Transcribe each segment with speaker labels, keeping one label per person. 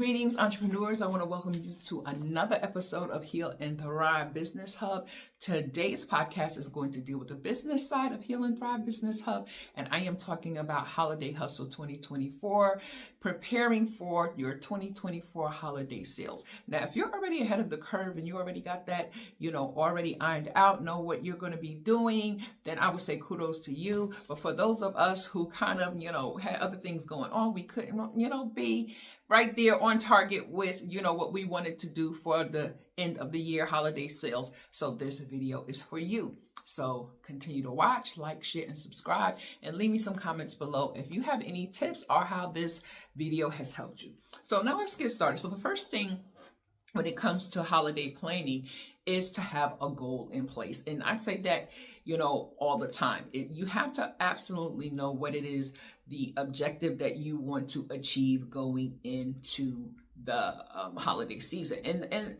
Speaker 1: Greetings, entrepreneurs. I want to welcome you to another episode of Heal and Thrive Business Hub. Today's podcast is going to deal with the business side of Heal and Thrive Business Hub, and I am talking about Holiday Hustle 2024, preparing for your 2024 holiday sales. Now, if you're already ahead of the curve and you already got that, already ironed out, know what you're going to be doing, then I would say kudos to you. But for those of us who kind of, had other things going on, we couldn't, be right there on target with, what we wanted to do for the end of the year holiday sales. So this video is for you. So continue to watch, like, share, and subscribe, and leave me some comments below if you have any tips or how this video has helped you. So now let's get started. So the first thing when it comes to holiday planning is to have a goal in place. And I say that, all the time. You have to absolutely know what it is, the objective that you want to achieve going into the holiday season.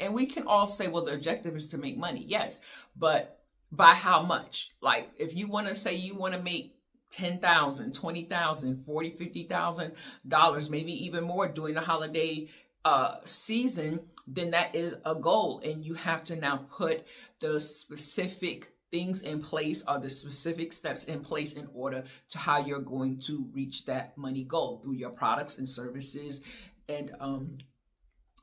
Speaker 1: And we can all say, well, the objective is to make money. Yes, but by how much? Like if you want to say you want to make $10,000, $20,000, $40,000, $50,000, maybe even more during the holiday season, then that is a goal. And you have to now put the specific things in place or the specific steps in place in order to how you're going to reach that money goal through your products and services, and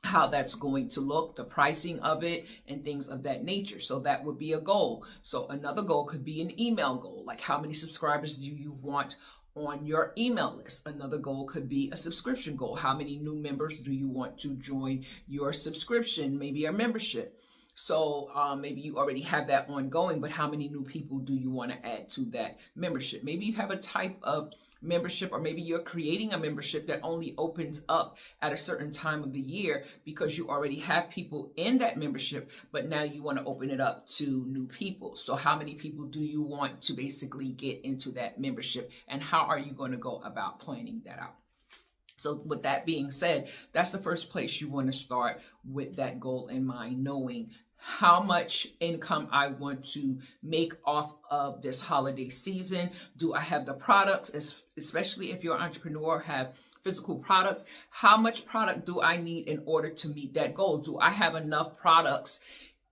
Speaker 1: how that's going to look, the pricing of it, and things of that nature. So that would be a goal. So another goal could be an email goal, like how many subscribers do you want on your email list? Another goal could be a subscription goal. How many new members do you want to join your subscription, maybe a membership? So maybe you already have that ongoing, but how many new people do you want to add to that membership? Maybe you have a type of membership, or maybe you're creating a membership that only opens up at a certain time of the year because you already have people in that membership, but now you want to open it up to new people. So how many people do you want to basically get into that membership, and how are you going to go about planning that out? So with that being said, that's the first place you want to start, with that goal in mind, knowing how much income I want to make off of this holiday season. Do I have the products, especially if you're an entrepreneur, have physical products? How much product do I need in order to meet that goal? Do I have enough products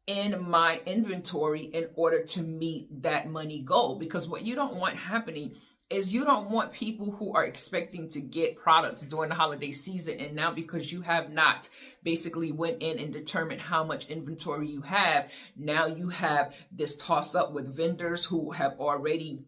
Speaker 1: in my inventory in order to meet that money goal? Because what you don't want happening is you don't want people who are expecting to get products during the holiday season, and now because you have not basically went in and determined how much inventory you have, now you have this tossed up with vendors who have already,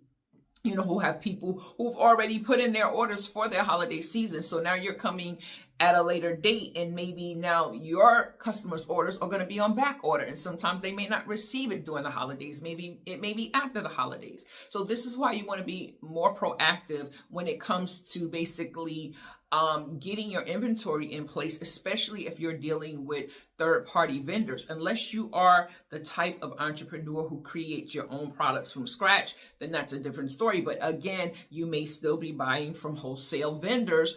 Speaker 1: who have people who've already put in their orders for their holiday season. So now you're coming at a later date, and maybe now your customers' orders are going to be on back order, and sometimes they may not receive it during the holidays. Maybe it may be after the holidays. So this is why you want to be more proactive when it comes to basically getting your inventory in place, especially if you're dealing with third-party vendors. Unless you are the type of entrepreneur who creates your own products from scratch, then that's a different story. But again, you may still be buying from wholesale vendors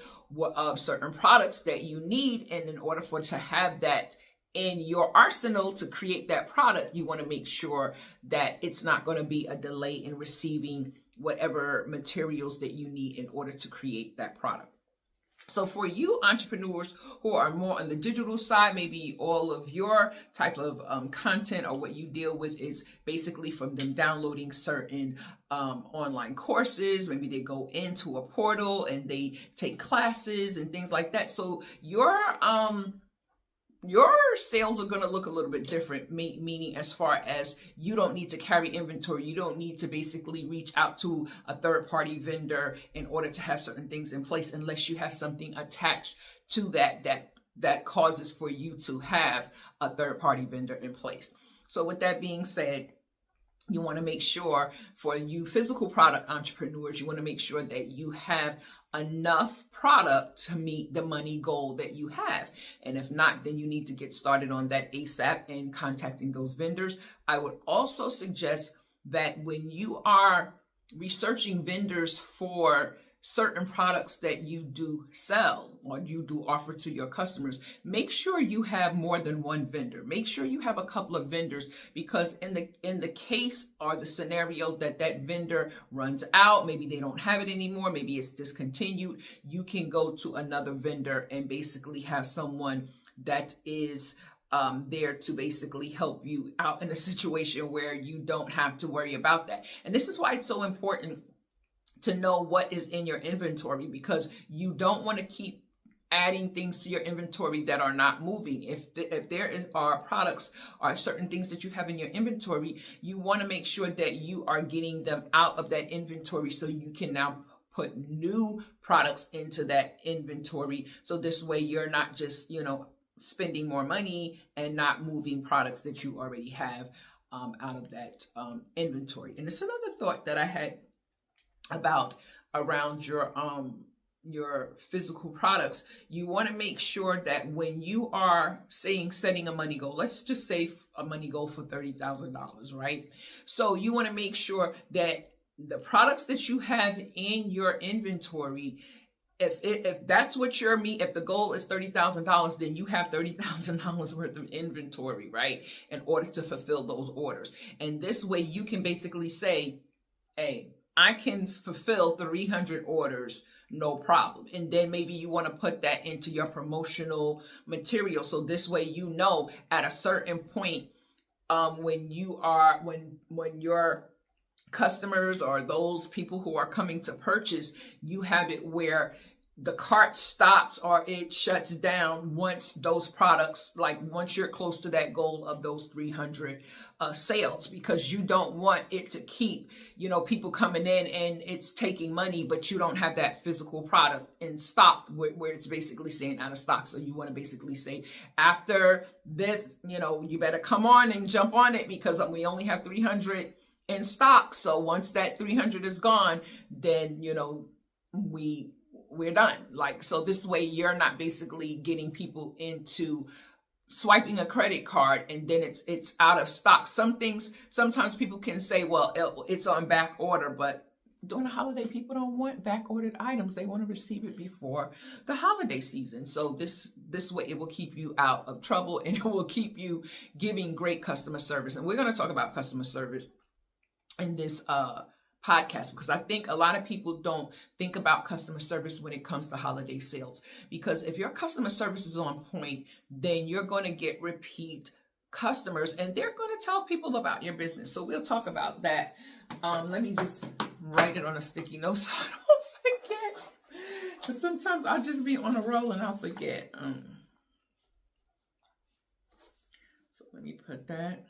Speaker 1: of certain products that you need, and in order for to have that in your arsenal to create that product, you want to make sure that it's not going to be a delay in receiving whatever materials that you need in order to create that product. So for you entrepreneurs who are more on the digital side, maybe all of your type of content or what you deal with is basically from them downloading certain online courses. Maybe they go into a portal and they take classes and things like that. So your sales are going to look a little bit different, meaning as far as you don't need to carry inventory. You don't need to basically reach out to a third-party vendor in order to have certain things in place, unless you have something attached to that causes for you to have a third-party vendor in place. So with that being said, you want to make sure, for you physical product entrepreneurs, you want to make sure that you have enough product to meet the money goal that you have. And if not, then you need to get started on that ASAP and contacting those vendors. I would also suggest that when you are researching vendors for certain products that you do sell or you do offer to your customers, make sure you have more than one vendor. Make sure you have a couple of vendors, because in the case or the scenario that vendor runs out, maybe they don't have it anymore, maybe it's discontinued, you can go to another vendor and basically have someone that is there to basically help you out in a situation where you don't have to worry about that. And this is why it's so important to know what is in your inventory, because you don't want to keep adding things to your inventory that are not moving. If there are products or certain things that you have in your inventory, you want to make sure that you are getting them out of that inventory so you can now put new products into that inventory. So this way you're not just, spending more money and not moving products that you already have out of that inventory. And it's another thought that I had about around your physical products. You want to make sure that when you are setting a money goal, let's just say a money goal for $30,000, right? So you want to make sure that the products that you have in your inventory, if that's what if the goal is $30,000, then you have $30,000 worth of inventory, right? In order to fulfill those orders. And this way you can basically say, hey, I can fulfill 300 orders, no problem. And then maybe you want to put that into your promotional material. So this way, at a certain point, when your customers or those people who are coming to purchase, you have it where the cart stops or it shuts down once those products, once you're close to that goal of those 300 sales, because you don't want it to keep, people coming in and it's taking money, but you don't have that physical product in stock where it's basically saying out of stock. So you want to basically say, after this, you better come on and jump on it, because we only have 300 in stock. So once that 300 is gone, then, we're done. So this way you're not basically getting people into swiping a credit card and then it's out of stock. Sometimes people can say, well, it's on back order, but during the holiday, people don't want back ordered items. They want to receive it before the holiday season. So this way it will keep you out of trouble and it will keep you giving great customer service. And we're going to talk about customer service in this podcast, because I think a lot of people don't think about customer service when it comes to holiday sales. Because if your customer service is on point, then you're going to get repeat customers and they're going to tell people about your business. So we'll talk about that. Let me just write it on a sticky note so I don't forget, because sometimes I'll just be on a roll and I'll forget. So let me put that.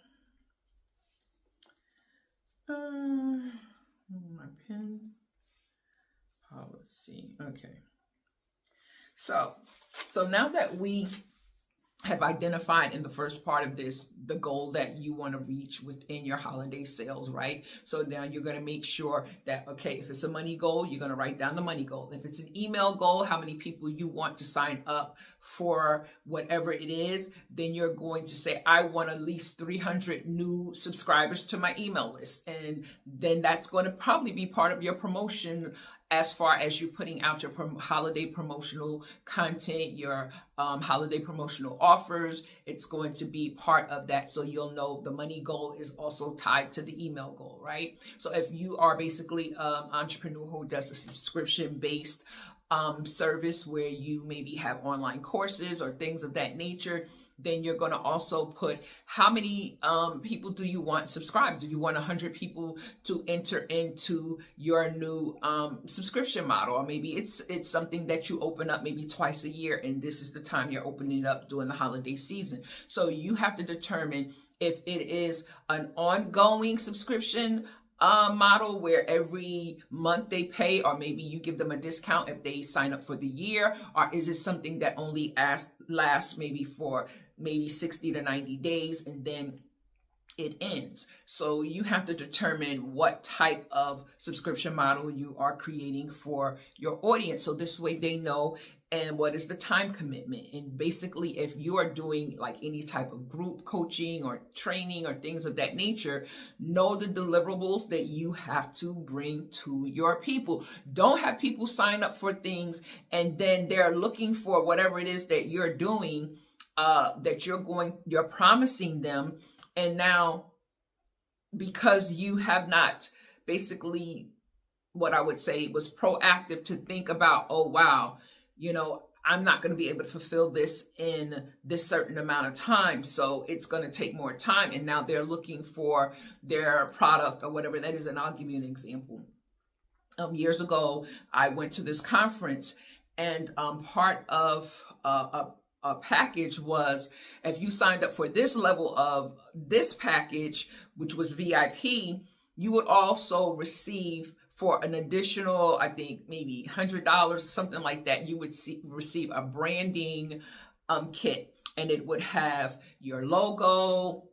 Speaker 1: My pen policy. Okay. So now that we have identified in the first part of this the goal that you want to reach within your holiday sales, right? So now you're going to make sure that, okay, if it's a money goal, you're going to write down the money goal. If it's an email goal, how many people you want to sign up for whatever it is, then you're going to say, I want at least 300 new subscribers to my email list. And then that's going to probably be part of your promotion as far as you putting out your holiday promotional content, your holiday promotional offers. It's going to be part of that. So you'll know the money goal is also tied to the email goal, right? So if you are basically an entrepreneur who does a subscription-based service where you maybe have online courses or things of that nature, then you're going to also put how many people do you want subscribed? Do you want 100 people to enter into your new subscription model? Or maybe it's something that you open up maybe twice a year, and this is the time you're opening it up during the holiday season. So you have to determine if it is an ongoing subscription model where every month they pay, or maybe you give them a discount if they sign up for the year, or is it something that only lasts maybe for 60 to 90 days and then it ends. So you have to determine what type of subscription model you are creating for your audience. So this way they know and what is the time commitment. And basically, if you are doing like any type of group coaching or training or things of that nature, know the deliverables that you have to bring to your people. Don't have people sign up for things and then they're looking for whatever it is that you're doing, that you're promising them, and now because you have not basically, what I would say, was proactive to think about, oh wow, I'm not going to be able to fulfill this in this certain amount of time, so it's going to take more time. And now they're looking for their product or whatever that is. And I'll give you an example. Years ago, I went to this conference, and part of a package was, if you signed up for this level of this package, which was VIP, you would also receive, for an additional, I think maybe $100, something like that, you would receive a branding kit, and it would have your logo.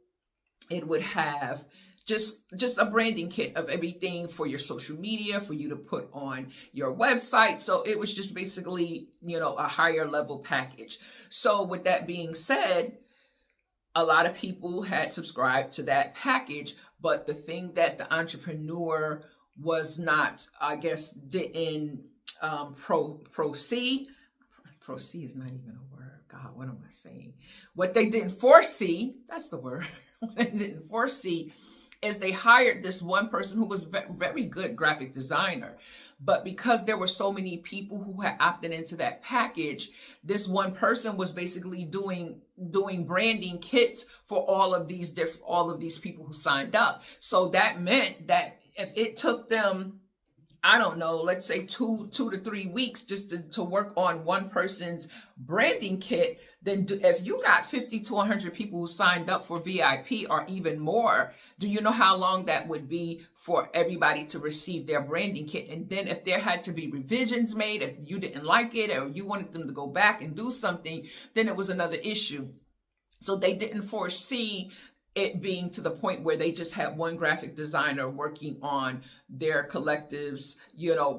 Speaker 1: It would have just a branding kit of everything for your social media, for you to put on your website. So it was just basically, a higher level package. So with that being said, a lot of people had subscribed to that package, but the thing that the entrepreneur was not, I guess, didn't proceed is not even a word. God, what am I saying? What they didn't foresee, that's the word. What they didn't foresee is they hired this one person who was very good graphic designer. But because there were so many people who had opted into that package, this one person was basically doing branding kits for all of these people who signed up. So that meant that if it took them, I don't know, let's say two to 3 weeks just to work on one person's branding kit, then if you got 50 to 100 people who signed up for VIP or even more, do you know how long that would be for everybody to receive their branding kit? And then if there had to be revisions made, if you didn't like it or you wanted them to go back and do something, then it was another issue. So they didn't foresee it being to the point where they just had one graphic designer working on their collective's,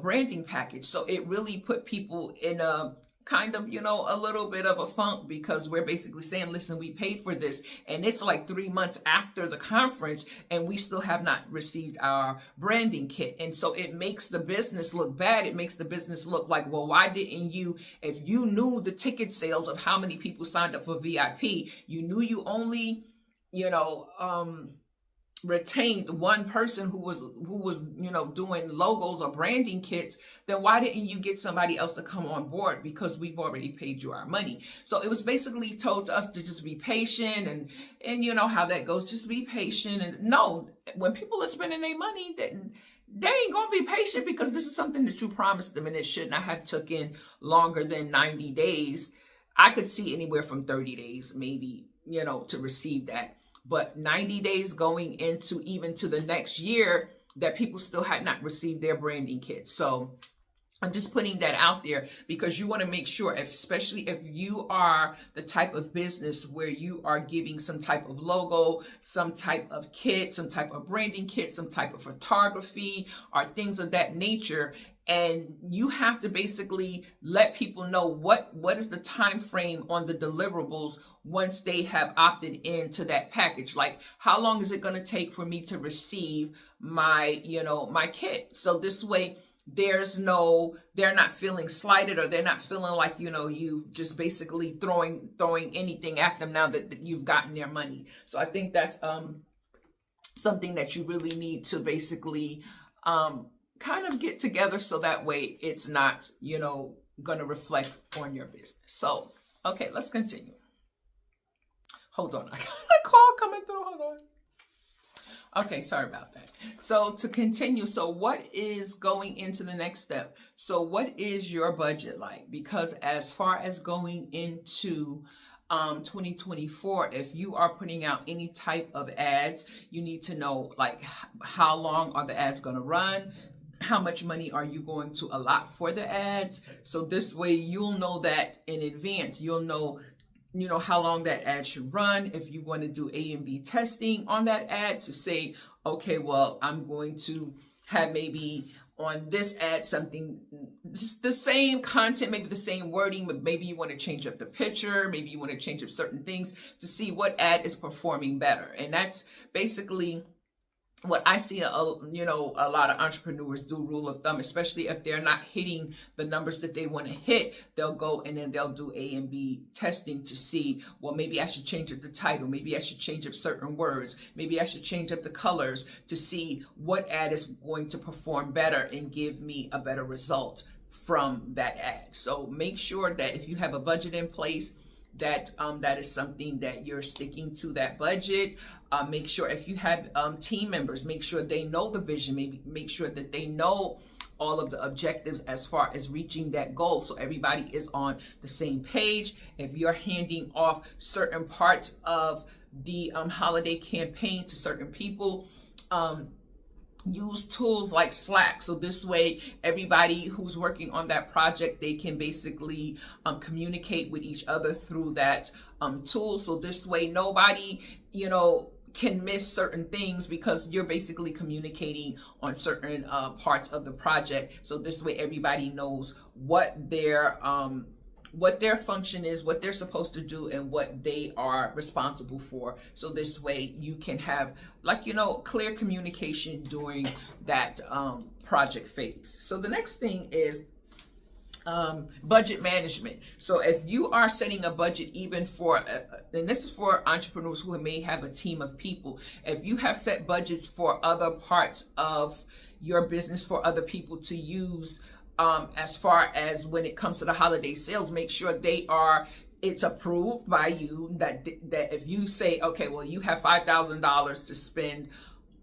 Speaker 1: branding package. So it really put people in a kind of, a little bit of a funk, because we're basically saying, listen, we paid for this, and it's like 3 months after the conference and we still have not received our branding kit. And so it makes the business look bad. It makes the business look like, well, why didn't you, if you knew the ticket sales of how many people signed up for VIP, you knew you only retained one person who was doing logos or branding kits, then why didn't you get somebody else to come on board? Because we've already paid you our money. So it was basically told to us to just be patient, and you know how that goes, just be patient. And no, when people are spending their money, they ain't gonna be patient, because this is something that you promised them, and it should not have taken longer than 90 days. I could see anywhere from 30 days, maybe, to receive that. But 90 days going into even to the next year, that people still had not received their branding kit. So I'm just putting that out there, because you want to make sure, especially if you are the type of business where you are giving some type of logo, some type of kit, some type of branding kit, some type of photography or things of that nature. And you have to basically let people know what is the time frame on the deliverables once they have opted into that package. Like, how long is it going to take for me to receive my, my kit? So this way, they're not feeling slighted, or they're not feeling like, you just basically throwing anything at them now that you've gotten their money. So I think that's something that you really need to basically kind of get together, so that way it's not, going to reflect on your business. So, okay, let's continue. Hold on. I got a call coming through. Hold on. Okay, sorry about that. So to continue, so what is going into the next step? So what is your budget like? Because as far as going into 2024, if you are putting out any type of ads, you need to know, like, how long are the ads going to run? How much money are you going to allot for the ads? So this way you'll know that in advance. You'll know how long that ad should run. If you want to do A and B testing on that ad to say, okay, well, I'm going to have maybe on this ad something, the same content, maybe the same wording, but maybe you want to change up the picture, maybe you want to change up certain things to see what ad is performing better. And that's basically what I see a lot of entrepreneurs do, rule of thumb, especially if they're not hitting the numbers that they want to hit, they'll go and then they'll do A and B testing to see, well, maybe I should change up the title. Maybe I should change up certain words. Maybe I should change up the colors to see what ad is going to perform better and give me a better result from that ad. So make sure that if you have a budget in place, that is something that you're sticking to that budget. Make sure if you have team members, make sure they know the vision. Maybe make sure that they know all of the objectives as far as reaching that goal, so everybody is on the same page. If you're handing off certain parts of the holiday campaign to certain people, use tools like Slack. So this way, everybody who's working on that project, they can basically communicate with each other through that tool. So this way, nobody, can miss certain things because you're basically communicating on certain parts of the project. So this way, everybody knows what their function is, what they're supposed to do, and what they are responsible for. So this way you can have clear communication during that project phase. So the next thing is budget management. So if you are setting a budget, even for, and this is for entrepreneurs who may have a team of people, if you have set budgets for other parts of your business for other people to use, as far as when it comes to the holiday sales, make sure it's approved by you, that if you say, okay, well, you have $5,000 to spend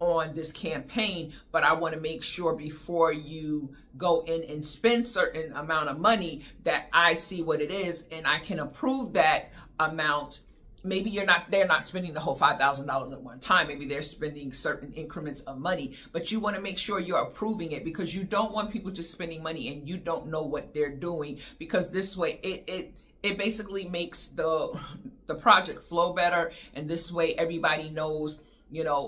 Speaker 1: on this campaign, but I want to make sure before you go in and spend certain amount of money that I see what it is and I can approve that amount. Maybe they're not spending the whole $5,000 at one time. Maybe they're spending certain increments of money, but you want to make sure you're approving it, because you don't want people just spending money and you don't know what they're doing, because this way it basically makes the project flow better. And this way everybody knows,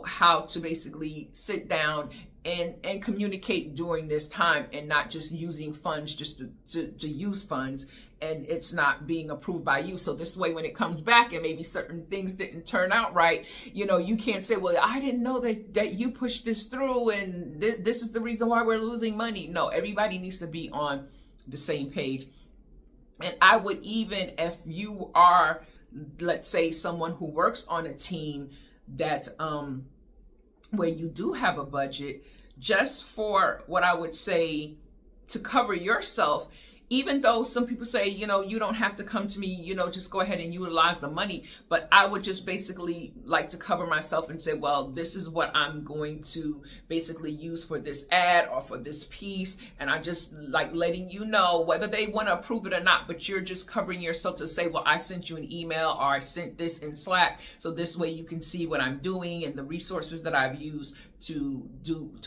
Speaker 1: how to basically sit down and communicate during this time, and not just using funds just to use funds, and it's not being approved by you. So this way, when it comes back and maybe certain things didn't turn out right, you can't say, well, I didn't know that you pushed this through and this is the reason why we're losing money. No, everybody needs to be on the same page. And I would, even if you are, let's say, someone who works on a team that where you do have a budget, just for what I would say to cover yourself, even though some people say, you don't have to come to me, just go ahead and utilize the money. But I would just basically like to cover myself and say, well, this is what I'm going to basically use for this ad or for this piece. And I just like letting you know whether they want to approve it or not, but you're just covering yourself to say, well, I sent you an email or I sent this in Slack. So this way you can see what I'm doing and the resources that I've used to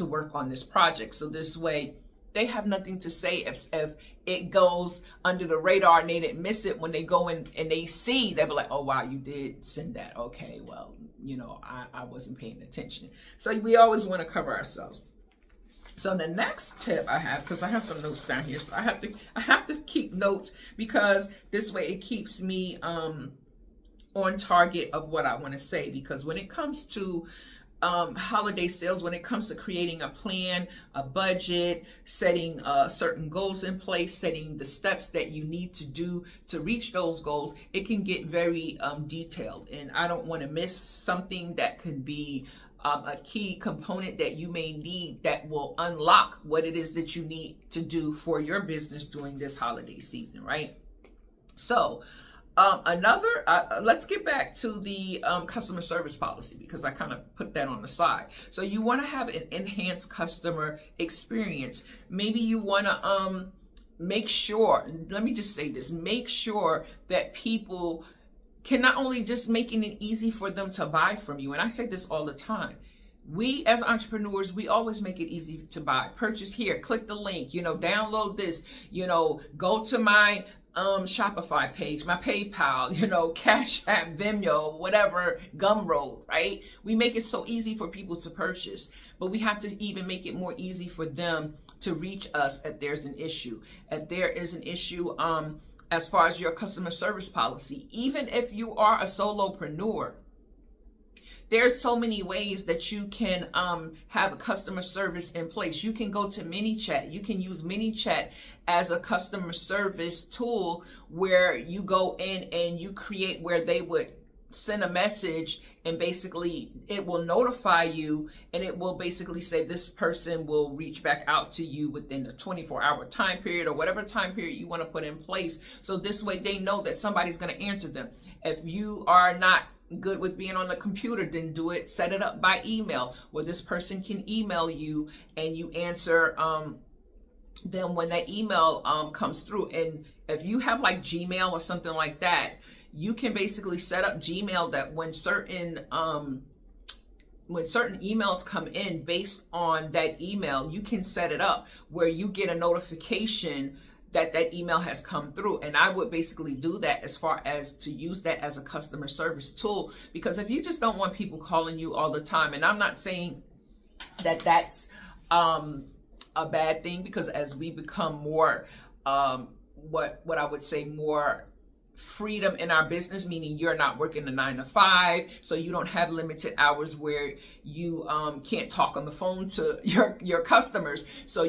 Speaker 1: work on this project. So this way, they have nothing to say if it goes under the radar and they didn't miss it. When they go in and they see, they'll be like, oh, wow, you did send that. Okay, well, I wasn't paying attention. So we always want to cover ourselves. So the next tip I have, because I have some notes down here, so I have to keep notes, because this way it keeps me on target of what I want to say. Because when it comes to holiday sales, when it comes to creating a plan, a budget, setting certain goals in place, setting the steps that you need to do to reach those goals, it can get very detailed. And I don't want to miss something that could be a key component that you may need that will unlock what it is that you need to do for your business during this holiday season, right? So let's get back to the customer service policy, because I kind of put that on the side. So you want to have an enhanced customer experience. Maybe you want to make sure, let me just say this, make sure that people can not only just making it easy for them to buy from you. And I say this all the time. We as entrepreneurs, we always make it easy to buy. Purchase here, click the link, download this, go to my Shopify page, my PayPal, Cash App, Vimeo, whatever, Gumroad, right? We make it so easy for people to purchase, but we have to even make it more easy for them to reach us if there's an issue. If there is an issue, as far as your customer service policy, even if you are a solopreneur, there's so many ways that you can have a customer service in place. You can go to ManyChat. You can use ManyChat as a customer service tool where you go in and you create where they would send a message, and basically it will notify you, and it will basically say this person will reach back out to you within a 24-hour time period or whatever time period you want to put in place. So this way they know that somebody's going to answer them. If you are not good with being on the computer, then set it up by email where this person can email you and you answer them when that email comes through. And if you have like Gmail or something like that, you can basically set up Gmail that when certain emails come in based on that email, you can set it up where you get a notification that email has come through. And I would basically do that as far as to use that as a customer service tool, because if you just don't want people calling you all the time, and I'm not saying that that's a bad thing, because as we become more what I would say more freedom in our business, meaning you're not working a 9 to 5, so you don't have limited hours where you can't talk on the phone to your customers. So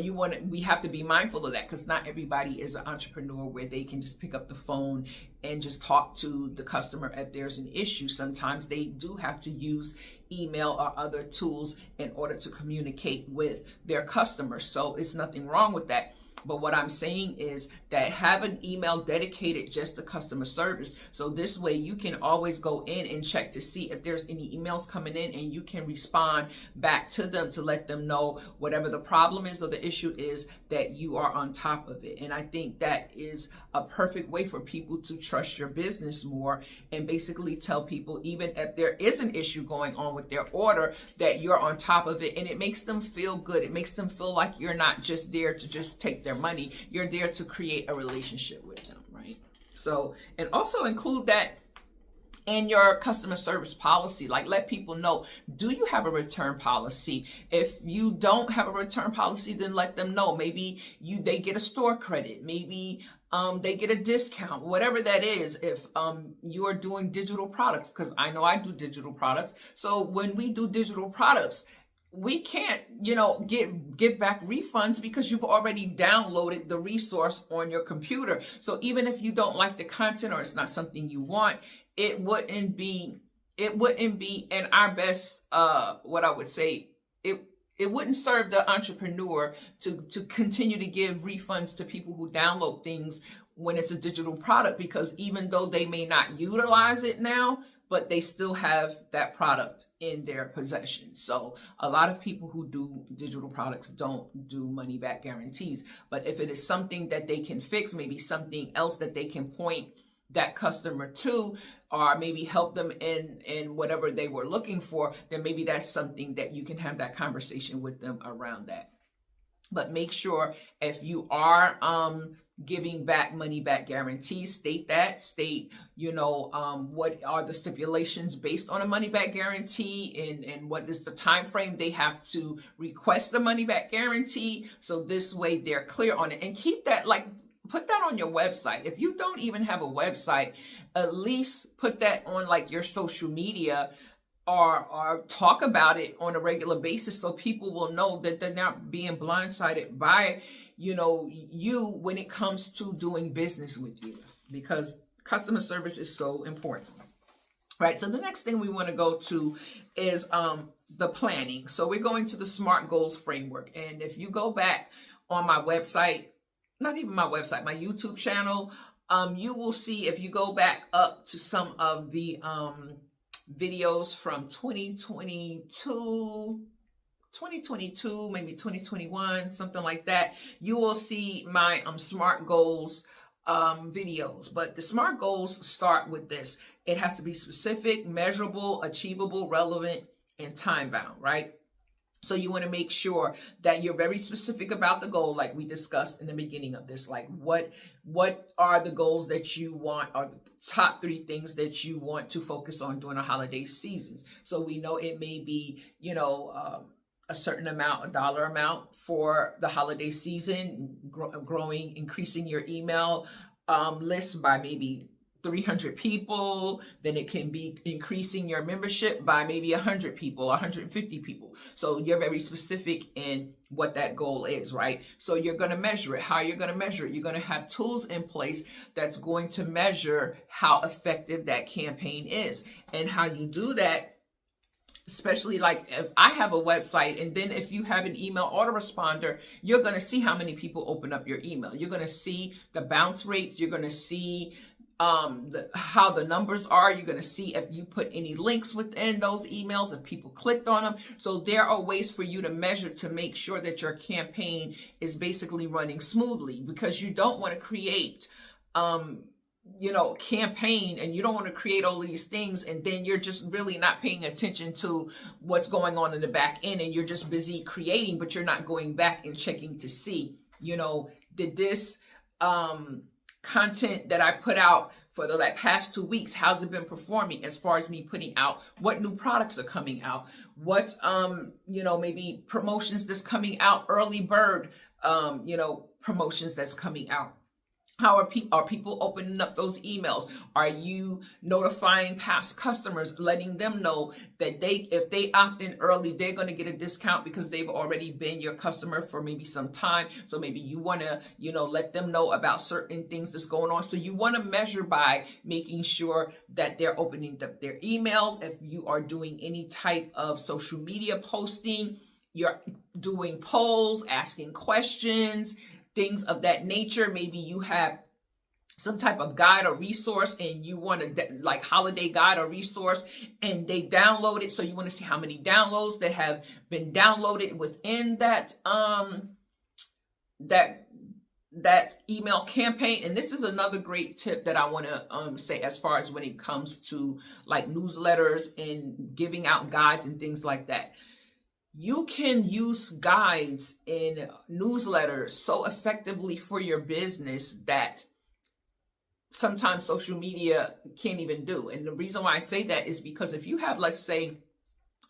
Speaker 1: we have to be mindful of that, because not everybody is an entrepreneur where they can just pick up the phone and just talk to the customer if there's an issue. Sometimes they do have to use email or other tools in order to communicate with their customers. So it's nothing wrong with that. But what I'm saying is that have an email dedicated just to customer service. So this way you can always go in and check to see if there's any emails coming in, and you can respond back to them to let them know whatever the problem is or the issue is, that you are on top of it. And I think that is a perfect way for people to trust your business more, and basically tell people, even if there is an issue going on with their order, that you're on top of it. And it makes them feel good. It makes them feel like you're not just there to just take their money. You're there to create a relationship with them, right? So, and also include that in your customer service policy. Like, let people know, do you have a return policy? If you don't have a return policy, then let them know. Maybe they get a store credit. Maybe they get a discount, whatever that is. If you're doing digital products, because I know I do digital products. So when we do digital products, we can't, give back refunds because you've already downloaded the resource on your computer. So even if you don't like the content or it's not something you want, it wouldn't be in our best, what I would say, it wouldn't serve the entrepreneur to continue to give refunds to people who download things when it's a digital product, because even though they may not utilize it now, but they still have that product in their possession. So a lot of people who do digital products don't do money back guarantees. But if it is something that they can fix, maybe something else that they can point that customer to, or maybe help them in whatever they were looking for, then maybe that's something that you can have that conversation with them around that. But make sure, if you are giving back money back guarantees, state what are the stipulations based on a money back guarantee, and what is the time frame they have to request the money back guarantee. So this way they're clear on it, and keep that, put that on your website. If you don't even have a website, at least put that on your social media, or talk about it on a regular basis, so people will know that they're not being blindsided by you when it comes to doing business with you, because customer service is so important. Right. So the next thing we want to go to is the planning. So we're going to the SMART Goals framework. And if you go back on my website, not even my website, my YouTube channel, you will see, if you go back up to some of the videos from 2022, maybe 2021, something like that, you will see my SMART Goals videos. But the SMART Goals start with this. It has to be specific, measurable, achievable, relevant, and time bound, right? So you want to make sure that you're very specific about the goal, like we discussed in the beginning of this. Like what are the goals that you want, or the top 3 things that you want to focus on during the holiday seasons. So we know it may be, a certain amount, a dollar amount for the holiday season, growing, increasing your email list by maybe 300 people. Then it can be increasing your membership by maybe 100 people, 150 people. So you're very specific in what that goal is, right? So you're going to measure it. How you're going to measure it? You're going to have tools in place that's going to measure how effective that campaign is. And how you do that, especially like if I have a website, and then if you have an email autoresponder, you're going to see how many people open up your email. You're going to see the bounce rates. You're going to see how the numbers are. You're going to see if you put any links within those emails, if people clicked on them. So there are ways for you to measure to make sure that your campaign is basically running smoothly, because you don't want to create campaign, and you don't want to create all these things, and then you're just really not paying attention to what's going on in the back end, and you're just busy creating, but you're not going back and checking to see, did this content that I put out for the past 2 weeks, how's it been performing as far as me putting out what new products are coming out, what maybe promotions that's coming out, early bird promotions that's coming out. How are people opening up those emails? Are you notifying past customers, letting them know that if they opt in early, they're going to get a discount because they've already been your customer for maybe some time? So maybe you want to, let them know about certain things that's going on. So you want to measure by making sure that they're opening up their emails. If you are doing any type of social media posting, you're doing polls, asking questions, things of that nature. Maybe you have some type of guide or resource, and you want to like holiday guide or resource, and they download it. So you want to see how many downloads that have been downloaded within that that email campaign. And this is another great tip that I want to say as far as when it comes to like newsletters and giving out guides and things like that. You can use guides in newsletters so effectively for your business that sometimes social media can't even do. And the reason why I say that is because if you have, let's say,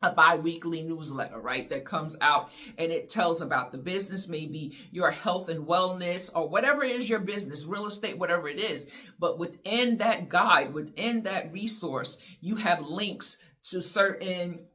Speaker 1: a bi-weekly newsletter, right, that comes out and it tells about the business, maybe your health and wellness, or whatever it is your business, real estate, whatever it is. But within that guide, within that resource, you have links to certain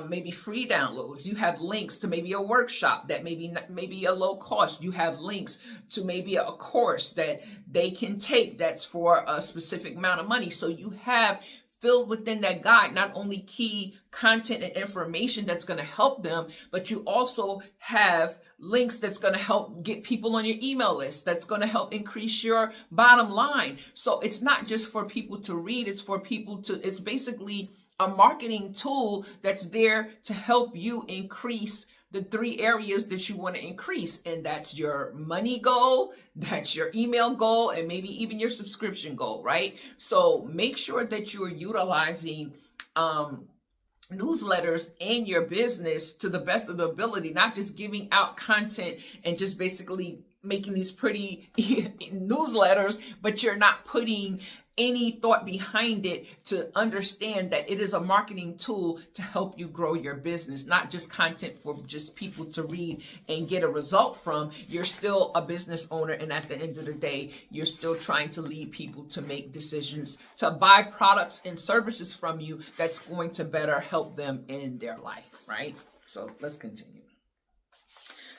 Speaker 1: maybe free downloads. You have links to maybe a workshop that maybe a low cost. You have links to maybe a course that they can take that's for a specific amount of money. So you have filled within that guide not only key content and information that's going to help them, but you also have links that's going to help get people on your email list, that's going to help increase your bottom line. So it's not just for people to read, it's basically a marketing tool that's there to help you increase the 3 areas that you want to increase. And that's your money goal, that's your email goal, and maybe even your subscription goal, right? So make sure that you are utilizing newsletters in your business to the best of the ability, not just giving out content and just basically making these pretty newsletters, but you're not putting any thought behind it to understand that it is a marketing tool to help you grow your business, not just content for just people to read and get a result from. You're still a business owner, and at the end of the day, you're still trying to lead people to make decisions to buy products and services from you that's going to better help them in their life, right? So let's continue.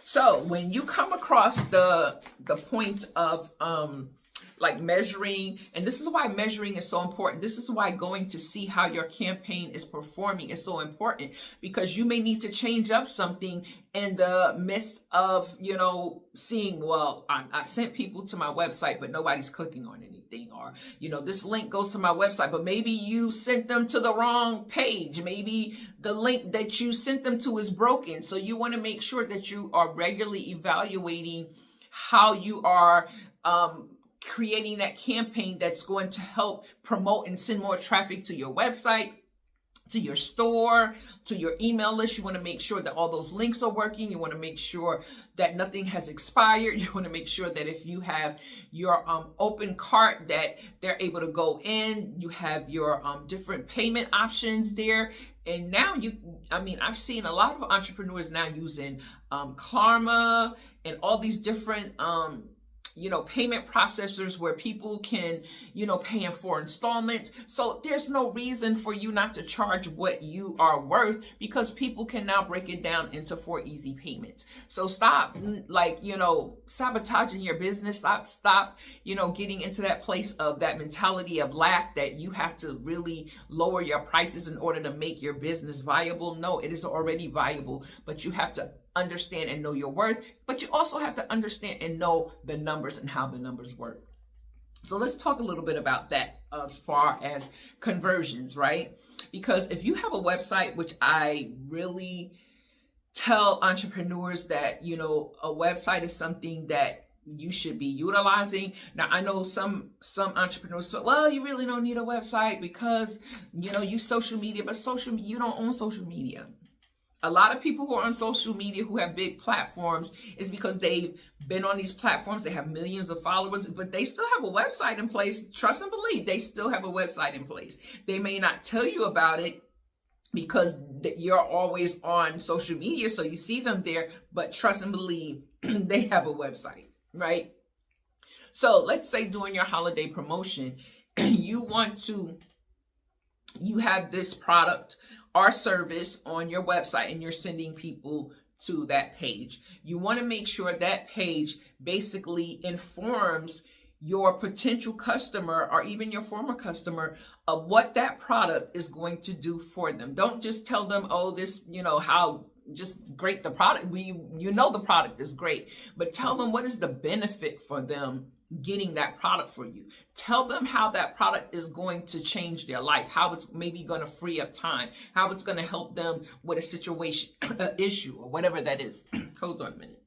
Speaker 1: So when you come across the point of like measuring, and this is why measuring is so important. This is why going to see how your campaign is performing is so important, because you may need to change up something in the midst of, seeing, well, I sent people to my website, but nobody's clicking on anything. Or, this link goes to my website, but maybe you sent them to the wrong page. Maybe the link that you sent them to is broken. So you want to make sure that you are regularly evaluating how you are creating that campaign that's going to help promote and send more traffic to your website, to your store, to your email list. You want to make sure that all those links are working. You want to make sure that nothing has expired. You want to make sure that if you have your open cart, that they're able to go in. You have your different payment options there. And now I've seen a lot of entrepreneurs now using Klarna and all these different payment processors where people can, pay in 4 installments. So there's no reason for you not to charge what you are worth, because people can now break it down into 4 easy payments. So stop sabotaging your business. Stop, getting into that place of that mentality of lack, that you have to really lower your prices in order to make your business viable. No, it is already viable, but you have to understand and know your worth, but you also have to understand and know the numbers and how the numbers work. So let's talk a little bit about that as far as conversions, right? Because if you have a website, which I really tell entrepreneurs that, a website is something that you should be utilizing. Now, I know some entrepreneurs say, well, you really don't need a website because, use social media, but you don't own social media. A lot of people who are on social media who have big platforms is because they've been on these platforms. They have millions of followers, but they still have a website in place. Trust and believe, they still have a website in place. They may not tell you about it because you're always on social media, so you see them there, but trust and believe, they have a website, right? So let's say during your holiday promotion, you have this product or service on your website and you're sending people to that page. You want to make sure that page basically informs your potential customer or even your former customer of what that product is going to do for them. Don't just tell them, oh, this, how just great the product. The product is great, but tell them what is the benefit for them getting that product for you. Tell them how that product is going to change their life, how it's maybe going to free up time, how it's going to help them with a situation, an issue, or whatever that is. Hold on a minute.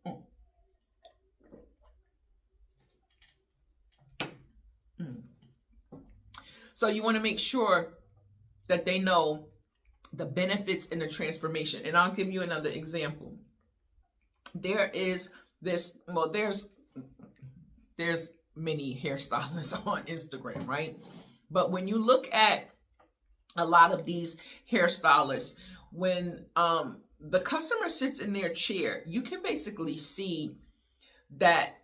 Speaker 1: So you want to make sure that they know the benefits and the transformation. And I'll give you another example. There's many hairstylists on Instagram, right? But when you look at a lot of these hairstylists, when the customer sits in their chair, you can basically see that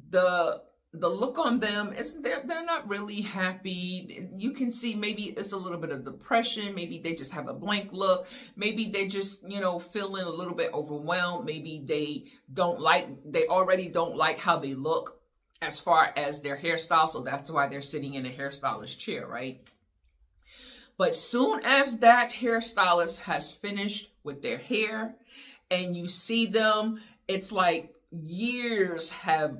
Speaker 1: the look on them is they're not really happy. You can see maybe it's a little bit of depression. Maybe they just have a blank look. Maybe they just, feeling a little bit overwhelmed. Maybe they already don't like how they look as far as their hairstyle. So that's why they're sitting in a hairstylist chair, right? But soon as that hairstylist has finished with their hair and you see them, it's like years have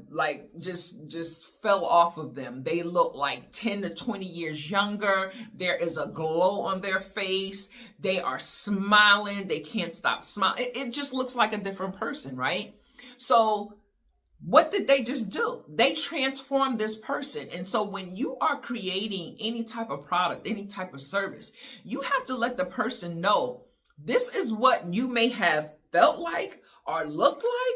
Speaker 1: just fell off of them. They look like 10 to 20 years younger. There is a glow on their face. They are smiling. They can't stop smiling. It just looks like a different person, right? So what did they just do? They transformed this person. And so when you are creating any type of product, any type of service, you have to let the person know this is what you may have felt like or looked like.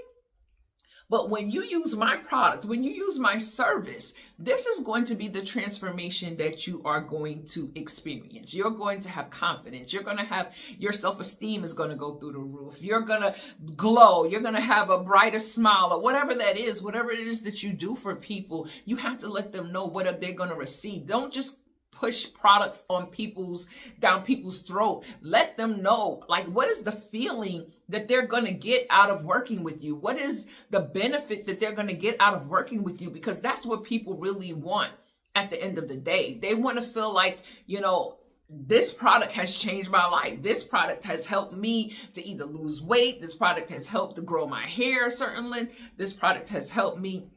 Speaker 1: But when you use my product, when you use my service, this is going to be the transformation that you are going to experience. You're going to have confidence. You're going to have your self-esteem is going to go through the roof. You're going to glow. You're going to have a brighter smile, or whatever it is that you do for people. You have to let them know what they're going to receive. Don't just push products down people's throat. Let them know, what is the feeling that they're going to get out of working with you? What is the benefit that they're going to get out of working with you? Because that's what people really want at the end of the day. They want to feel like, this product has changed my life. This product has helped me to either lose weight. This product has helped to grow my hair a certain length. This product has helped me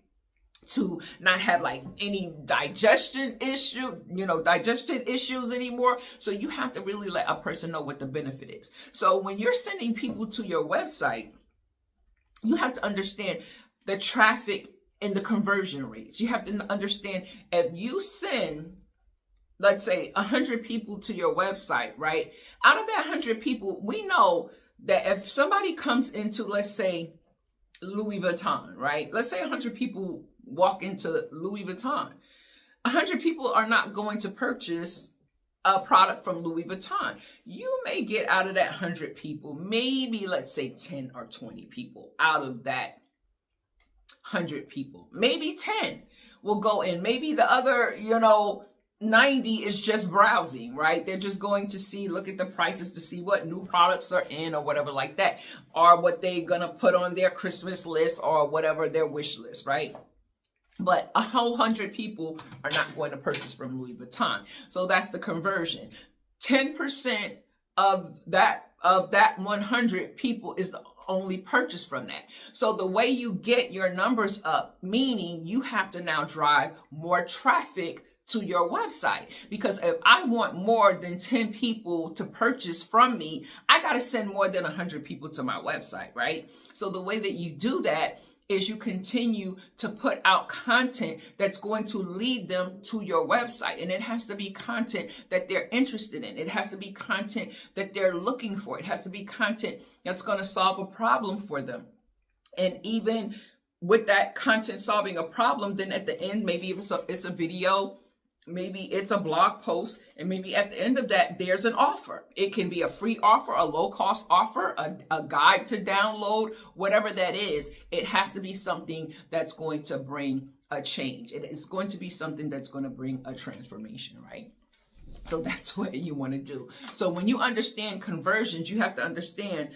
Speaker 1: to not have any digestion issues anymore. So you have to really let a person know what the benefit is. So when you're sending people to your website, you have to understand the traffic and the conversion rates. You have to understand if you send let's say 100 people to your website, right? Out of that 100 people, we know that if somebody comes into, let's say, Louis Vuitton, right? Let's say 100 people walk into Louis Vuitton. 100 people are not going to purchase a product from Louis Vuitton. You may get out of that 100 people, maybe let's say 10 or 20 people out of that 100 people. Maybe 10 will go in. Maybe the other, 90 is just browsing, right? They're just going to see, look at the prices to see what new products are in or whatever like that, or what they're going to put on their Christmas list or whatever their wish list, right? But a whole 100 people are not going to purchase from Louis Vuitton. So that's the conversion. 10% of that 100 people is the only purchase from that. So the way you get your numbers up, meaning you have to now drive more traffic to your website. Because if I want more than 10 people to purchase from me, I got to send more than 100 people to my website, right? So the way that you do that is you continue to put out content that's going to lead them to your website. And it has to be content that they're interested in. It has to be content that they're looking for. It has to be content that's going to solve a problem for them. And even with that content solving a problem, then at the end, maybe it's a video, maybe it's a blog post, and maybe at the end of that, there's an offer. It can be a free offer, a low-cost offer, a guide to download, whatever that is. It has to be something that's going to bring a change. It is going to be something that's going to bring a transformation, right? So that's what you want to do. So when you understand conversions, you have to understand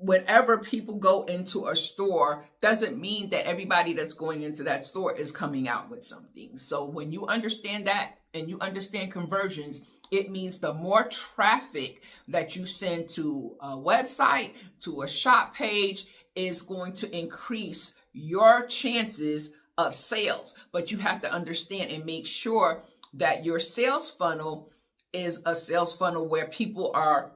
Speaker 1: whenever people go into a store, doesn't mean that everybody that's going into that store is coming out with something. So when you understand that and you understand conversions, it means the more traffic that you send to a website, to a shop page, is going to increase your chances of sales. But you have to understand and make sure that your sales funnel is a sales funnel where people are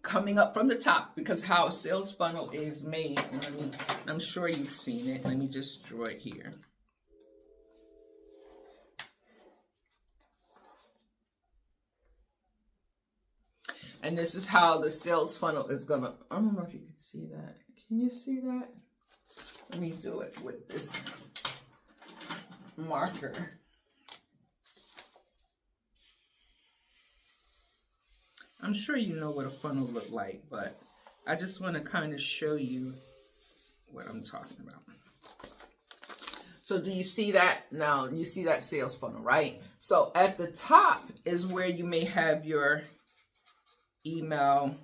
Speaker 1: coming up from the top, because how a sales funnel is made, and I'm sure you've seen it. Let me just draw it here. And this is how the sales funnel is gonna, I don't know if you can see that. Can you see that? Let me do it with this marker. I'm sure you know what a funnel look like, but I just want to kind of show you what I'm talking about. So do you see that? Now you see that sales funnel, right? So at the top is where you may have your email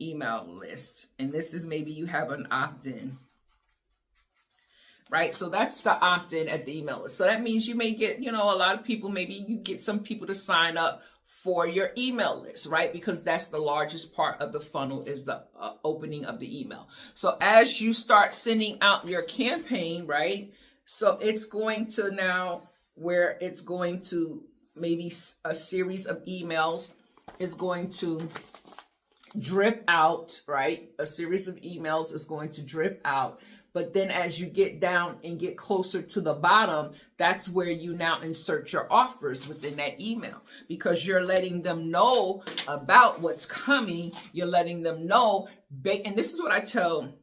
Speaker 1: list. And this is maybe you have an opt-in, right? So that's the opt-in at the email list. So that means you may get, a lot of people, maybe you get some people to sign up for your email list, right? Because that's the largest part of the funnel, is the opening of the email. So as you start sending out your campaign, right? So it's going to now, where it's going to, maybe a series of emails is going to drip out, right? A series of emails is going to drip out. But then as you get down and get closer to the bottom, that's where you now insert your offers within that email, because you're letting them know about what's coming. You're letting them know. And this is what I tell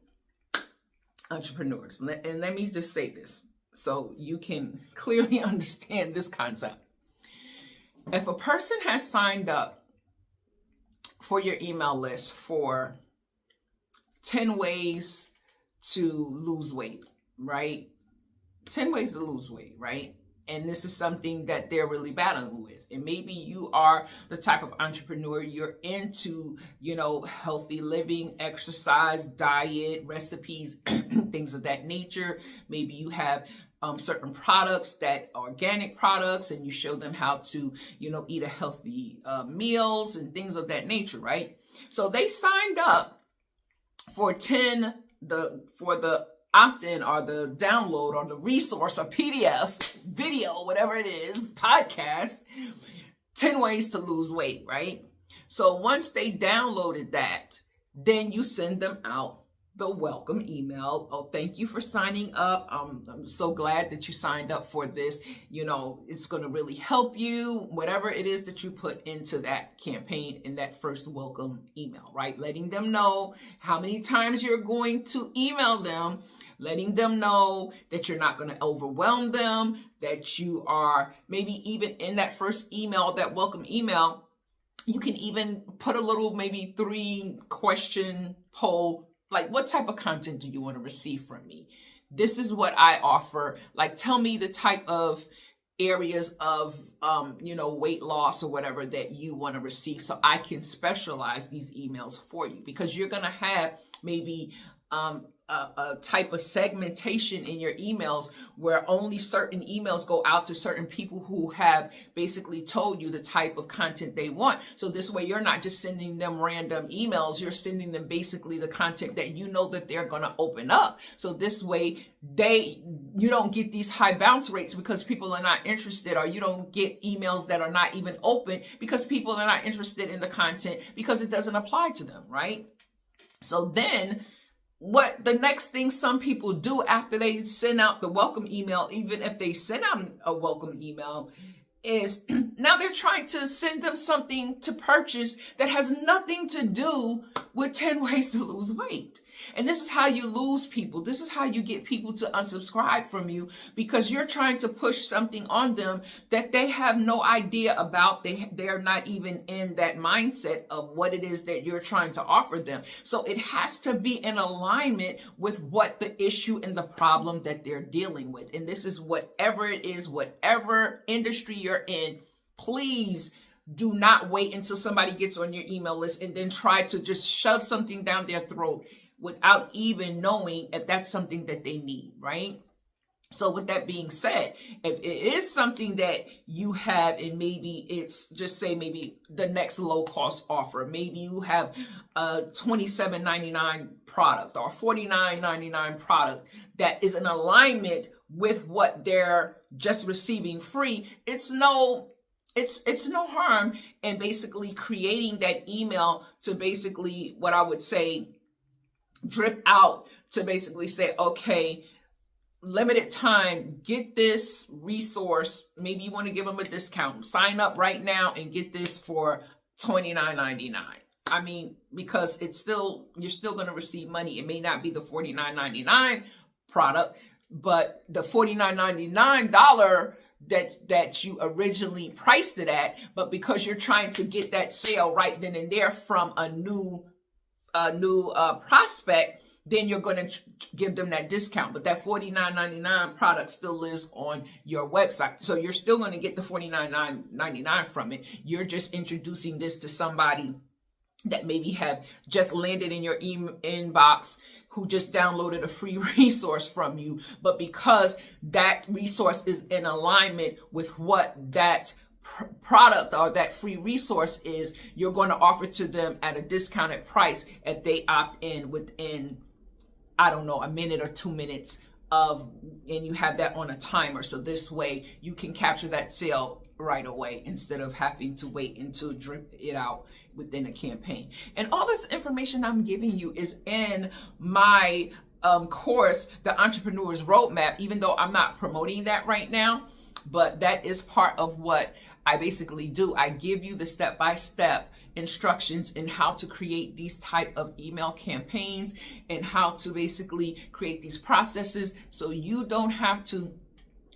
Speaker 1: entrepreneurs. And let me just say this so you can clearly understand this concept. If a person has signed up for your email list for 10 ways to lose weight, right? 10 ways to lose weight, right? And this is something that they're really battling with. And maybe you are the type of entrepreneur, you're into, healthy living, exercise, diet, recipes, things of that nature. Maybe you have certain products that are organic products, and you show them how to, eat a healthy meals and things of that nature, right? So they signed up for the opt-in or the download or the resource or PDF, video, whatever it is, podcast, 10 ways to lose weight, right? So once they downloaded that, then you send them out the welcome email. Oh, thank you for signing up. I'm so glad that you signed up for this. It's going to really help you, whatever it is that you put into that campaign in that first welcome email, right? Letting them know how many times you're going to email them, letting them know that you're not going to overwhelm them, that you are maybe even in that first email, that welcome email, you can even put a little maybe 3-question poll. Like, what type of content do you want to receive from me? This is what I offer. Like, tell me the type of areas of, weight loss or whatever that you want to receive, so I can specialize these emails for you, because you're going to have maybe a type of segmentation in your emails where only certain emails go out to certain people who have basically told you the type of content they want. So this way you're not just sending them random emails, you're sending them basically the content that you know that they're going to open up. So this way you don't get these high bounce rates because people are not interested, or you don't get emails that are not even open because people are not interested in the content because it doesn't apply to them, right? So then what the next thing some people do after they send out the welcome email, even if they send out a welcome email, is now they're trying to send them something to purchase that has nothing to do with 10 ways to lose weight. And this is how you lose people. This is how you get people to unsubscribe from you, because you're trying to push something on them that they have no idea about. They're not even in that mindset of what it is that you're trying to offer them. So it has to be in alignment with what the issue and the problem that they're dealing with. And this is whatever it is, whatever industry you're in, please do not wait until somebody gets on your email list and then try to just shove something down their throat without even knowing if that's something that they need, right? So with that being said, if it is something that you have, and maybe it's just say maybe the next low cost offer, maybe you have a $27.99 product or $49.99 product that is in alignment with what they're just receiving free, it's no harm in basically creating that email to basically, what I would say, drip out to basically say, okay, limited time, get this resource. Maybe you want to give them a discount. Sign up right now and get this for $29.99. I mean, because you're still going to receive money. It may not be the $49.99 product, but the $49.99 that you originally priced it at, but because you're trying to get that sale right then and there from a new prospect, then you're going to give them that discount. But that $49.99 product still lives on your website. So you're still going to get the $49.99 from it. You're just introducing this to somebody that maybe have just landed in your inbox, who just downloaded a free resource from you. But because that resource is in alignment with what that product or that free resource is, you're going to offer to them at a discounted price if they opt in within, I don't know, a minute or 2 minutes and you have that on a timer. So this way you can capture that sale right away instead of having to wait until drip it out within a campaign. And all this information I'm giving you is in my course, The Entrepreneur's Roadmap, even though I'm not promoting that right now, but that is part of what I basically do. I give you the step-by-step instructions in how to create these type of email campaigns and how to basically create these processes, so you don't have to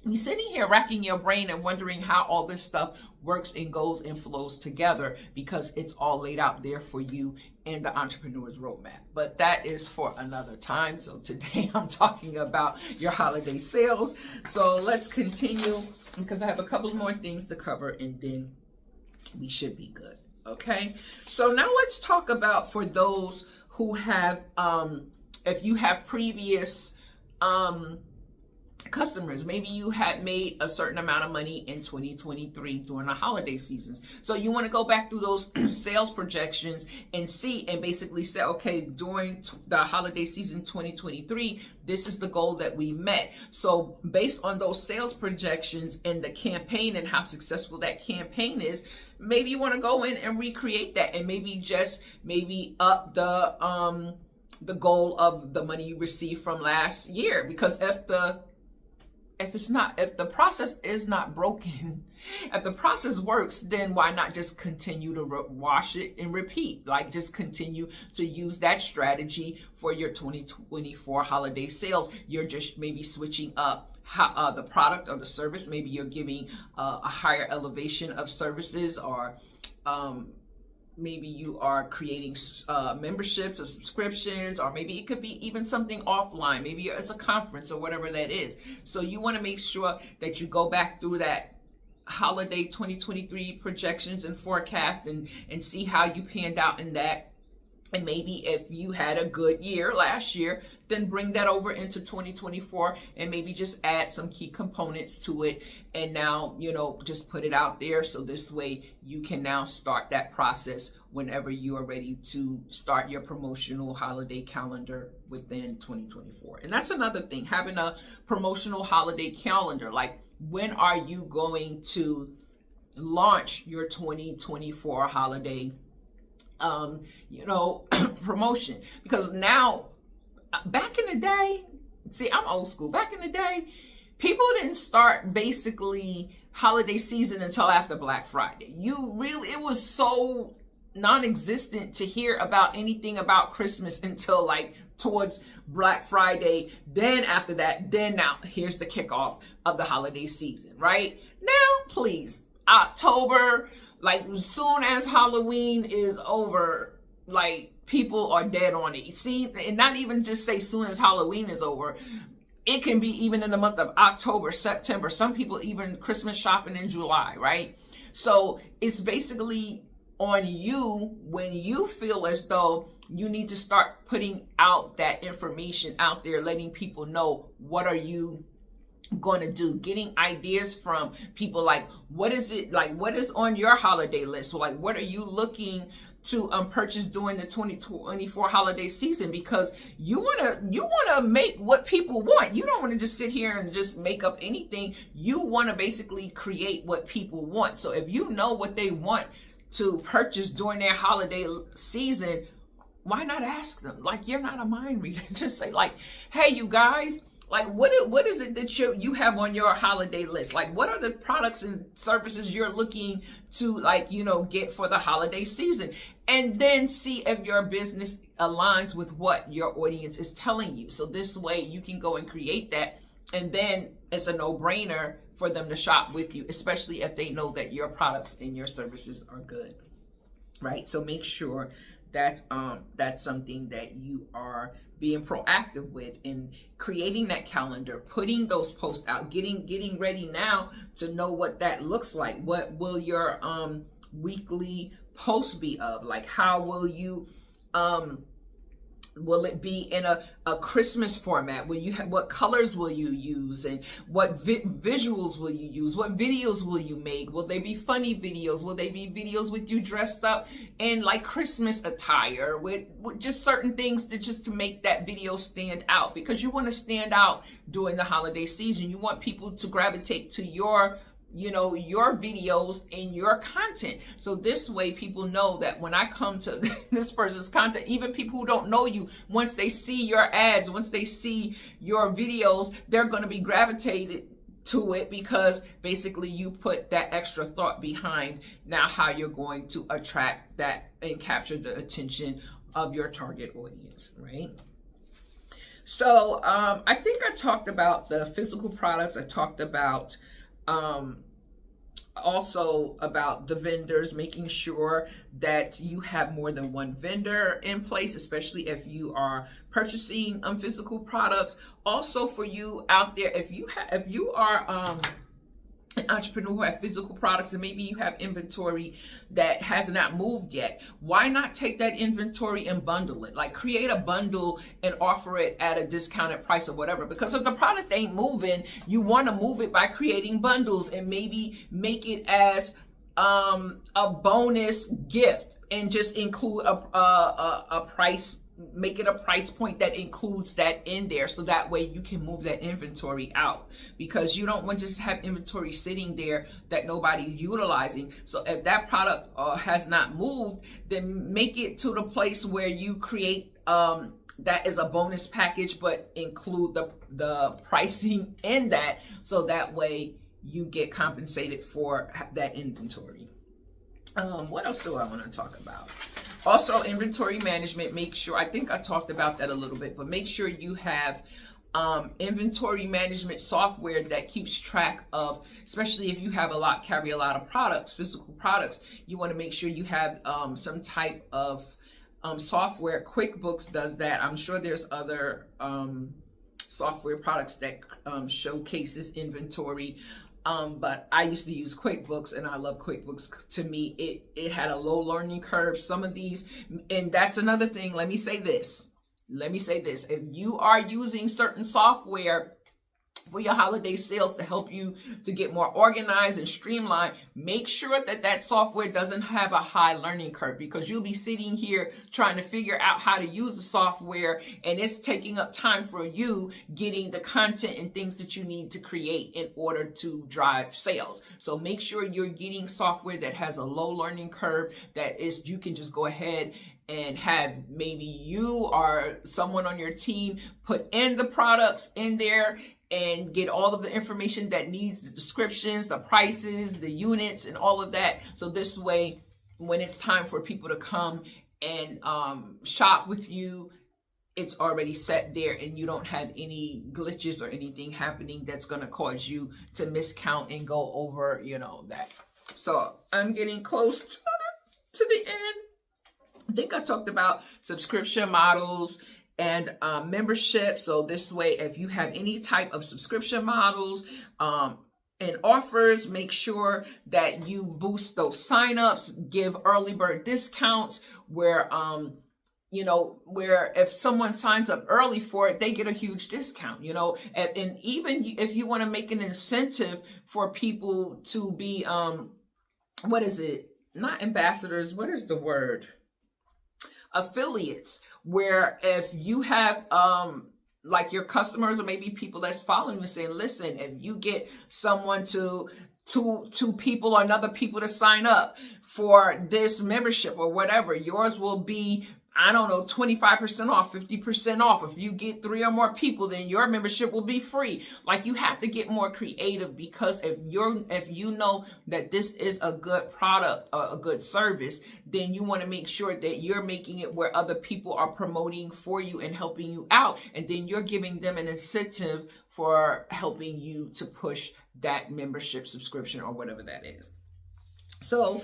Speaker 1: be sitting here racking your brain and wondering how all this stuff works and goes and flows together, because it's all laid out there for you in the Entrepreneur's Roadmap. But that is for another time. So today I'm talking about your holiday sales. So let's continue, because I have a couple more things to cover and then we should be good. Okay. So now let's talk about, for those who have, if you have previous, customers, maybe you had made a certain amount of money in 2023 during the holiday seasons. So you want to go back through those sales projections and see, and basically say, okay, during the holiday season 2023, this is the goal that we met. So based on those sales projections and the campaign and how successful that campaign is, maybe you want to go in and recreate that, and maybe up the goal of the money you received from last year. Because if the process is not broken, if the process works, then why not just continue to wash it and repeat? Like, just continue to use that strategy for your 2024 holiday sales. You're just maybe switching up the product or the service. Maybe you're giving a higher elevation of services, or maybe you are creating memberships or subscriptions, or maybe it could be even something offline. Maybe it's a conference or whatever that is. So you want to make sure that you go back through that holiday 2023 projections and forecast and see how you panned out in that. And maybe if you had a good year last year, then bring that over into 2024 and maybe just add some key components to it. And now, just put it out there. So this way you can now start that process whenever you are ready to start your promotional holiday calendar within 2024. And that's another thing, having a promotional holiday calendar. Like, when are you going to launch your 2024 holiday promotion? Because now, back in the day, see, I'm old school. Back in the day, people didn't start basically holiday season until after Black Friday. It was so non-existent to hear about anything about Christmas until like towards Black Friday. Then after that, now here's the kickoff of the holiday season, right? Now, please, October, like as soon as Halloween is over, like people are dead on it. See, and not even just say soon as Halloween is over. It can be even in the month of October, September. Some people even Christmas shopping in July, right? So it's basically on you when you feel as though you need to start putting out that information out there, letting people know what are you going to do, getting ideas from people, like what is on your holiday list? So like, what are you looking to purchase during the 2024 holiday season? Because you want to make what people want. You don't want to just sit here and just make up anything. You want to basically create what people want. So if you know what they want to purchase during their holiday season, why not ask them? Like, you're not a mind reader. Just say like, hey, you guys, like, what is it that you have on your holiday list? Like, what are the products and services you're looking to, get for the holiday season? And then see if your business aligns with what your audience is telling you. So this way you can go and create that. And then it's a no-brainer for them to shop with you, especially if they know that your products and your services are good, right? So make sure that that's something that you are being proactive with in creating that calendar, putting those posts out, getting ready now to know what that looks like. What will your weekly post be of? Like, how will you will it be in a Christmas format? What colors will you use, and what visuals will you use? What videos will you make? Will they be funny videos? Will they be videos with you dressed up in like Christmas attire with just certain things to make that video stand out? Because you want to stand out during the holiday season. You want people to gravitate to your videos and your content. So this way people know that when I come to this person's content, even people who don't know you, once they see your ads, once they see your videos, they're going to be gravitated to it, because basically you put that extra thought behind now how you're going to attract that and capture the attention of your target audience, right? So I think I talked about the physical products. I talked about also about the vendors, making sure that you have more than one vendor in place, especially if you are purchasing physical products. Also, for you out there, if you are an entrepreneur who have physical products and maybe you have inventory that has not moved yet, why not take that inventory and bundle it? Like, create a bundle and offer it at a discounted price or whatever. Because if the product ain't moving, you want to move it by creating bundles and maybe make it as a bonus gift and just include a price. Make it a price point that includes that in there, so that way you can move that inventory out, because you don't want to just have inventory sitting there that nobody's utilizing. So if that product has not moved, then make it to the place where you create that is a bonus package, but include the pricing in that, so that way you get compensated for that inventory. What else do I want to talk about? Also, inventory management. Make sure, I think I talked about that a little bit, but make sure you have inventory management software that keeps track of, especially if you have carry a lot of products, physical products, you want to make sure you have some type of software. QuickBooks does that. I'm sure there's other software products that showcases inventory. But I used to use QuickBooks, and I love QuickBooks. To me, it had a low learning curve. Some of these, and that's another thing. Let me say this. If you are using certain software for your holiday sales to help you to get more organized and streamlined, make sure that software doesn't have a high learning curve, because you'll be sitting here trying to figure out how to use the software, and it's taking up time for you getting the content and things that you need to create in order to drive sales. So make sure you're getting software that has a low learning curve, that is, you can just go ahead and have maybe you or someone on your team put in the products in there and get all of the information that needs, the descriptions, the prices, the units, and all of that. So this way, when it's time for people to come and shop with you, it's already set there, and you don't have any glitches or anything happening that's going to cause you to miscount and go over, that. So I'm getting close to the end. I think I talked about subscription models and membership. So this way, if you have any type of subscription models and offers, make sure that you boost those signups, give early bird discounts where where if someone signs up early for it, they get a huge discount, and even if you want to make an incentive for people to be, not ambassadors, what is the word? Affiliates, where if you have like your customers or maybe people that's following you saying, listen, if you get someone two people or another people to sign up for this membership or whatever, yours will be, 25% off, 50% off. If you get 3 or more people, then your membership will be free. Like, you have to get more creative, because if you know that this is a good product or a good service, then you want to make sure that you're making it where other people are promoting for you and helping you out. And then you're giving them an incentive for helping you to push that membership, subscription, or whatever that is. So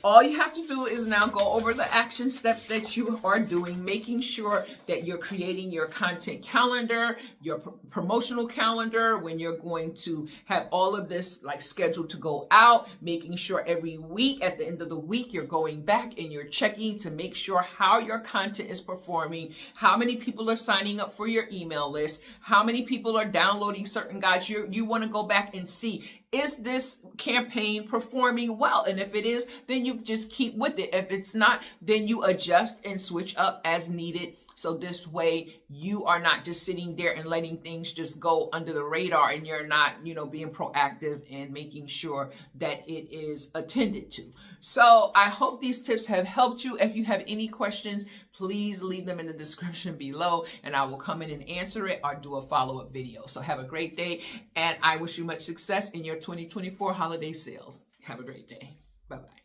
Speaker 1: all you have to do is now go over the action steps that you are doing, making sure that you're creating your content calendar, your promotional calendar, when you're going to have all of this like scheduled to go out, making sure every week, at the end of the week, you're going back and you're checking to make sure how your content is performing, how many people are signing up for your email list, how many people are downloading certain guides. You want to go back and see, is this campaign performing well? And if it is, then you just keep with it. If it's not, then you adjust and switch up as needed. So this way you are not just sitting there and letting things just go under the radar, and you're not, being proactive and making sure that it is attended to. So I hope these tips have helped you. If you have any questions, please leave them in the description below, and I will come in and answer it or do a follow-up video. So have a great day, and I wish you much success in your 2024 holiday sales. Have a great day. Bye-bye.